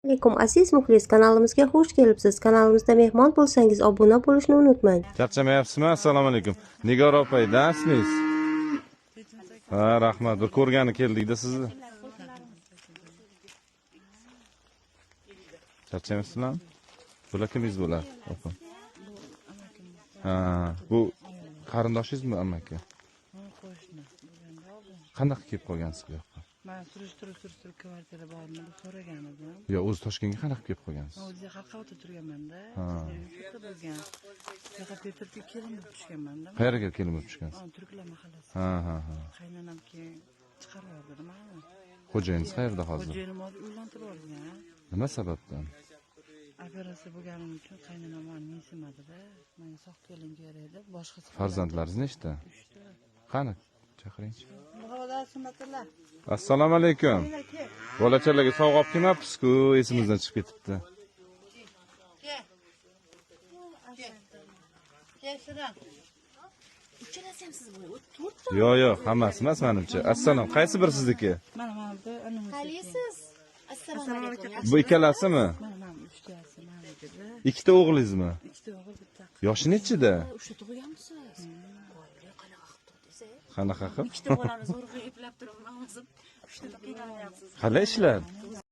Alaykum aziz muxlis, kanalimizga xush kelibsiz. Kanalimizda mehmon bo'lsangiz obuna bo'lishni unutmang. Charchamayapsizmi? Assalomu alaykum. Nigor opay, darsmiz? Ha, rahmat. Bir ko'rgani keldik-da sizni. Charchamayapsizlarmi? Bular kimingiz bo'lar? Opam. Ha, bu qarindoshingizni amaki? Qo'shni. Qanaqa kelib qolgansiz bu yoqqa? Men surishtirib kvartira bormi deb so'ragan edim. Yo, o'zi Toshkentga qanaqa kelib qolgansiz? O'zi Xalqavda turganman-da. Ha. Yurtda bo'lgan. Yo'q, Petrga kelin bo'lib tushganman-da. Qayerga kelib tushgansiz? Turklar mahallasi. Ha. Qaynonam keyin chiqarib yubordi meni. Xo'jayingiz qayerda hozir? Xo'jayinim hozir uylantirib olgan. Nima sababdan? Operatsiya bo'lganim uchun qaynonam meni mensimadi-da. Menga sog' kelin kerak deb boshqa Farzandlaringiz nechta? 3 ta. Qani? Chaqiringchi. Muhoda sunnatullah. Assalomu alaykum. Bolachalarga sovg'a olib kelmabsiz-ku, esimizdan chiqib ketibdi. Yo'q, hammasi emas menimcha. Assalom, qaysi bir sizniki? Mana bu anam. Qalisiz? Assalomu alaykum. Bu ikkalasimi? Mana 3 tasi meniki-da. Ikkita o'g'lingizmi? 2 ta o'g'il bitta. Yoshi nechida? O'sha tug'ganmisiz? Voy, qanaqa qilib desa? Qanaqa qilib? Ikkita bolani zo'rg'a eplab turib, o'zim 3 ta qiynalmayapsiz. Qalay ishlar?